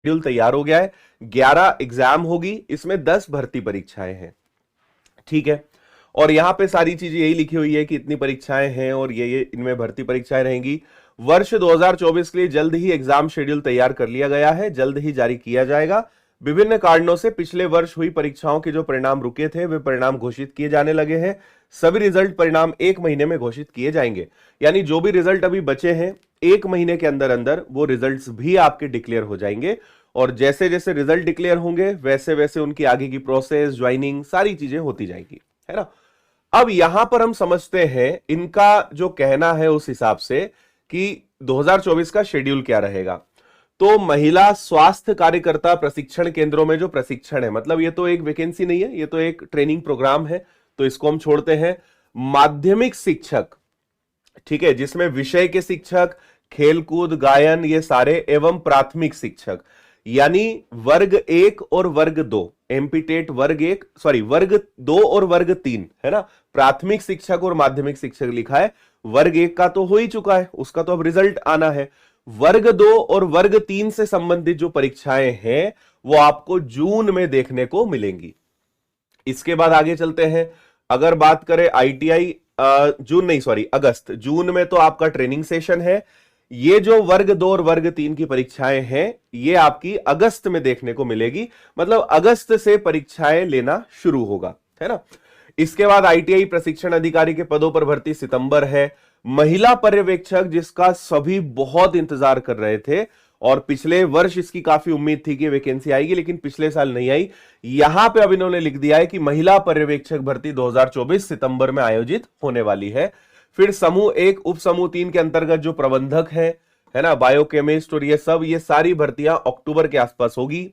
Schedule तैयार हो गया है। 11 एग्जाम होगी, इसमें 10 भर्ती परीक्षाएं हैं। ठीक है, और यहां पे सारी चीजें यही लिखी हुई है कि इतनी परीक्षाएं हैं और ये इनमें भर्ती परीक्षाएं रहेंगी। वर्ष 2024 के लिए जल्द ही एग्जाम शेड्यूल तैयार कर लिया गया है, जल्द ही जारी किया जाएगा। विभिन्न कारणों से पिछले वर्ष हुई परीक्षाओं के जो परिणाम रुके थे वे परिणाम घोषित किए जाने लगे हैं। सभी रिजल्ट परिणाम 1 महीने में घोषित किए जाएंगे, यानी जो भी रिजल्ट अभी बचे हैं 1 महीने के अंदर अंदर वो रिजल्ट्स भी आपके डिक्लेयर हो जाएंगे। और जैसे जैसे रिजल्ट डिक्लेयर होंगे वैसे वैसे उनकी आगे की प्रोसेस, ज्वाइनिंग, सारी चीजें होती जाएंगी, है ना। अब यहां पर हम समझते हैं इनका जो कहना है उस हिसाब से कि 2024 का शेड्यूल क्या रहेगा। तो महिला स्वास्थ्य कार्यकर्ता प्रशिक्षण केंद्रों में जो प्रशिक्षण है, मतलब ये तो एक वैकेंसी नहीं है, ये तो एक ट्रेनिंग प्रोग्राम है, तो इसको हम छोड़ते हैं। माध्यमिक शिक्षक, ठीक है, जिसमें विषय के शिक्षक, खेलकूद, गायन, ये सारे, एवं प्राथमिक शिक्षक, यानी वर्ग 1 और वर्ग 2, एमपीटेट वर्ग 1, सॉरी वर्ग 2 और वर्ग 3, है ना। प्राथमिक शिक्षक और माध्यमिक शिक्षक लिखा है। वर्ग 1 का तो हो ही चुका है, उसका तो अब रिजल्ट आना है। वर्ग 2 और वर्ग 3 से संबंधित जो परीक्षाएं हैं वो आपको जून में देखने को मिलेंगी। इसके बाद आगे चलते हैं। अगर बात करें आईटीआई, जून नहीं, सॉरी अगस्त, जून में तो आपका ट्रेनिंग सेशन है। ये जो वर्ग 2 और वर्ग 3 की परीक्षाएं हैं ये आपकी अगस्त में देखने को मिलेगी, मतलब अगस्त से परीक्षाएं लेना शुरू होगा, है ना। इसके बाद आईटीआई प्रशिक्षण अधिकारी के पदों पर भर्ती सितंबर है। महिला पर्यवेक्षक, जिसका सभी बहुत इंतजार कर रहे थे और पिछले वर्ष इसकी काफी उम्मीद थी कि वैकेंसी आएगी, लेकिन पिछले साल नहीं आई। यहां पे अब इन्होंने लिख दिया है कि महिला पर्यवेक्षक भर्ती 2024 सितंबर में आयोजित होने वाली है। फिर समूह 1 उप समूह 3 के अंतर्गत जो प्रबंधक है ना, बायोकेमिस्ट और ये सब, ये सारी भर्तियां अक्टूबर के आसपास होगी।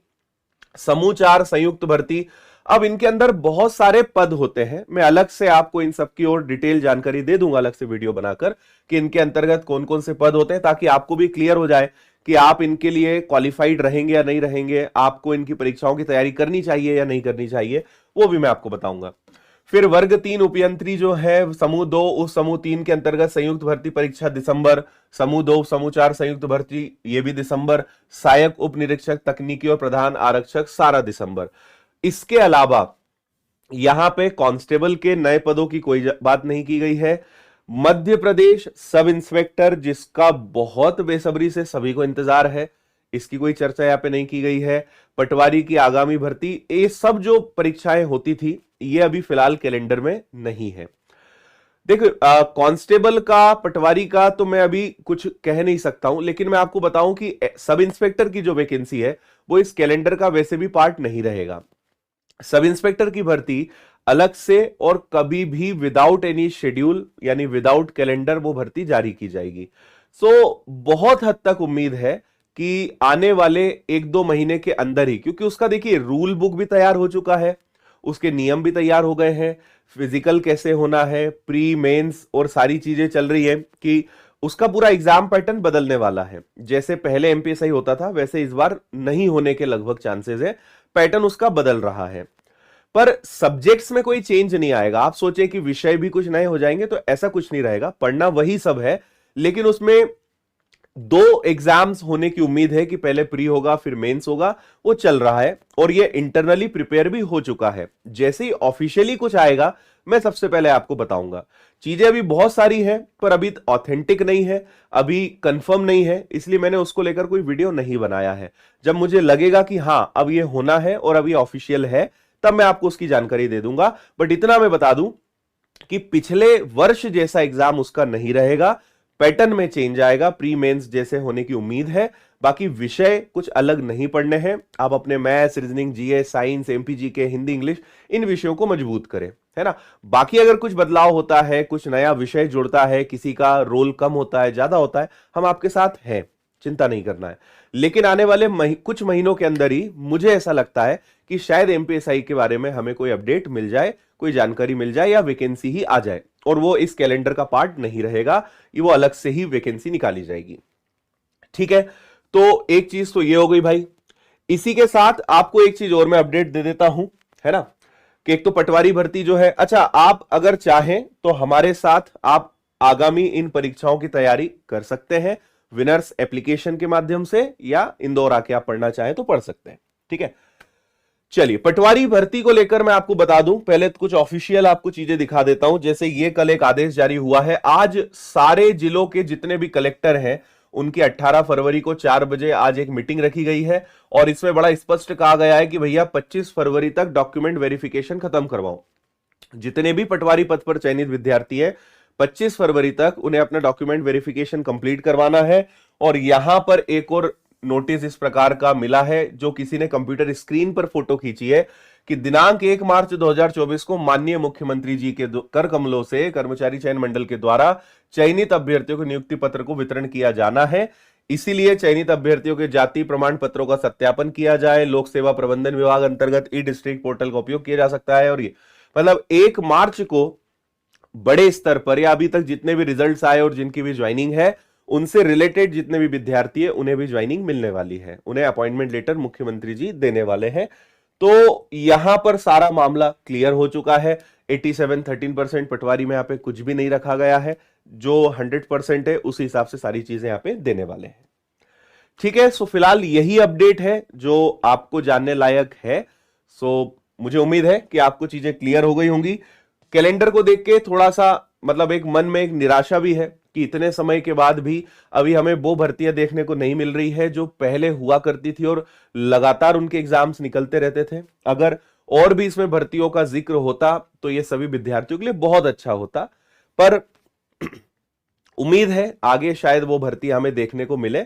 समूह 4 संयुक्त भर्ती, अब इनके अंदर बहुत सारे पद होते हैं, मैं अलग से आपको इन सब की और डिटेल जानकारी दे दूंगा अलग से वीडियो बनाकर कि इनके अंतर्गत कौन कौन से पद होते हैं, ताकि आपको भी क्लियर हो जाए कि आप इनके लिए क्वालिफाइड रहेंगे या नहीं रहेंगे, आपको इनकी परीक्षाओं की तैयारी करनी चाहिए या नहीं करनी चाहिए, वो भी मैं आपको बताऊंगा। फिर वर्ग 3 उपयंत्री जो है, समूह 2 उस समूह 3 के अंतर्गत संयुक्त भर्ती परीक्षा दिसंबर, समूह 2 समूह 4 संयुक्त भर्ती ये भी दिसंबर, सहायक उप निरीक्षक तकनीकी और प्रधान आरक्षक सारा दिसंबर। इसके अलावा यहां पे कांस्टेबल के नए पदों की कोई बात नहीं की गई है। मध्य प्रदेश सब इंस्पेक्टर, जिसका बहुत बेसब्री से सभी को इंतजार है, इसकी कोई चर्चा यहां पे नहीं की गई है। पटवारी की आगामी भर्ती, ये सब जो परीक्षाएं होती थी ये अभी फिलहाल कैलेंडर में नहीं है। देखो कांस्टेबल का, पटवारी का तो मैं अभी कुछ कह नहीं सकता हूं, लेकिन मैं आपको बताऊं कि सब इंस्पेक्टर की जो वैकेंसी है वो इस कैलेंडर का वैसे भी पार्ट नहीं रहेगा। सब इंस्पेक्टर की भर्ती अलग से और कभी भी विदाउट एनी शेड्यूल यानी विदाउट कैलेंडर वो भर्ती जारी की जाएगी। सो बहुत हद तक उम्मीद है कि आने वाले 1-2 महीने के अंदर ही, क्योंकि उसका देखिए रूल बुक भी तैयार हो चुका है, उसके नियम भी तैयार हो गए हैं, फिजिकल कैसे होना है, प्री मेंस और सारी चीजें चल रही है कि उसका पूरा एग्जाम पैटर्न बदलने वाला है। जैसे पहले एमपीएसआई होता था वैसे इस बार नहीं होने के लगभग चांसेस है, पैटर्न उसका बदल रहा है। पर सब्जेक्ट्स में कोई चेंज नहीं आएगा। आप सोचे कि विषय भी कुछ नए हो जाएंगे, तो ऐसा कुछ नहीं रहेगा, पढ़ना वही सब है, लेकिन उसमें 2 एग्जाम्स होने की उम्मीद है कि पहले प्री होगा फिर मेंस होगा, वो चल रहा है और ये इंटरनली प्रिपेयर भी हो चुका है। जैसे ही ऑफिशियली कुछ आएगा मैं सबसे पहले आपको बताऊंगा। चीजें अभी बहुत सारी है पर अभी ऑथेंटिक नहीं है, अभी कंफर्म नहीं है, इसलिए मैंने उसको लेकर कोई वीडियो नहीं बनाया है। जब मुझे लगेगा कि हां अब ये होना है और अभी ऑफिशियल है तब मैं आपको उसकी जानकारी दे दूंगा। बट इतना मैं बता दूं कि पिछले वर्ष जैसा एग्जाम उसका नहीं रहेगा, पैटर्न में चेंज आएगा, प्री मेंस जैसे होने की उम्मीद है। बाकी विषय कुछ अलग नहीं पढ़ने हैं, आप अपने maths, reasoning, GS, science, MPGK, Hindi, English, इन विषयों को मजबूत करें, है ना। बाकी अगर कुछ बदलाव होता है, कुछ नया विषय जुड़ता है, किसी का रोल कम होता है, ज्यादा होता है, हम आपके साथ हैं, चिंता नहीं करना है। लेकिन आने वाले कुछ महीनों के अंदर ही मुझे ऐसा लगता है कि शायद एमपीएसआई के बारे में हमें कोई अपडेट मिल जाए, कोई जानकारी मिल जाए या वैकेंसी ही आ जाए, और वो इस कैलेंडर का पार्ट नहीं रहेगा, ये वो अलग से ही वैकेंसी निकाली जाएगी। ठीक है, तो एक चीज तो ये हो गई भाई। इसी के साथ आपको एक चीज और मैं अपडेट दे देता हूं, है ना, कि एक तो पटवारी भर्ती जो है, अच्छा आप अगर चाहें तो हमारे साथ आप आगामी इन परीक्षाओं की तैयारी कर सकते हैं। विनर्स एप्लीकेशन के माध्यम से, या इंदौर आके आप पढ़ना चाहें तो पढ़ सकते हैं। ठीक है, चलिए पटवारी भर्ती को लेकर मैं आपको बता दूं, पहले तो कुछ ऑफिशियल आपको चीजें दिखा देता हूं। जैसे ये कल एक आदेश जारी हुआ है, आज सारे जिलों के जितने भी कलेक्टर हैं उनकी 18 फरवरी को 4 बजे आज एक मीटिंग रखी गई है, और इसमें बड़ा स्पष्ट कहा गया है कि भैया 25 फरवरी तक डॉक्यूमेंट वेरिफिकेशन खत्म करवाओ। जितने भी पटवारी पद पर चयनित विद्यार्थी हैं 25 फरवरी तक उन्हें अपना डॉक्यूमेंट वेरिफिकेशन कंप्लीट करवाना है। और यहां पर एक और नोटिस इस प्रकार का मिला है, जो किसी ने कंप्यूटर स्क्रीन पर फोटो खींची है, कि दिनांक 1 मार्च 2024 को माननीय मुख्यमंत्री जी के कर कमलों से कर्मचारी चयन मंडल के द्वारा चयनित अभ्यर्थियों को नियुक्ति पत्र को वितरण किया जाना है। इसीलिए चयनित अभ्यर्थियों के जाति प्रमाण पत्रों का सत्यापन किया जाए। लोक सेवा प्रबंधन विभाग अंतर्गत ई डिस्ट्रिक्ट पोर्टल का उपयोग किया जा सकता है। और ये मतलब 1 मार्च को बड़े स्तर पर, या अभी तक जितने भी रिजल्ट्स आए और जिनकी भी ज्वाइनिंग है, उनसे रिलेटेड जितने भी विद्यार्थी है उन्हें भी ज्वाइनिंग मिलने वाली है, उन्हें अपॉइंटमेंट लेटर मुख्यमंत्री जी देने वाले हैं। तो यहां पर सारा मामला क्लियर हो चुका है। 87 13% पटवारी में यहां पे कुछ भी नहीं रखा गया है, जो 100% है उस हिसाब से सारी चीजें यहां पे देने वाले हैं। ठीक है, सो फिलहाल यही अपडेट है जो आपको जानने लायक है। सो मुझे उम्मीद है कि आपको चीजें क्लियर हो गई होंगी। कैलेंडर को देख के थोड़ा सा मतलब एक मन में एक निराशा भी है कि इतने समय के बाद भी अभी हमें वो भर्तियां देखने को नहीं मिल रही है जो पहले हुआ करती थी, और लगातार उनके एग्जाम्स निकलते रहते थे। अगर और भी इसमें भर्तियों का जिक्र होता तो ये सभी विद्यार्थियों के लिए बहुत अच्छा होता, पर उम्मीद है आगे शायद वो भर्ती हमें देखने को मिले।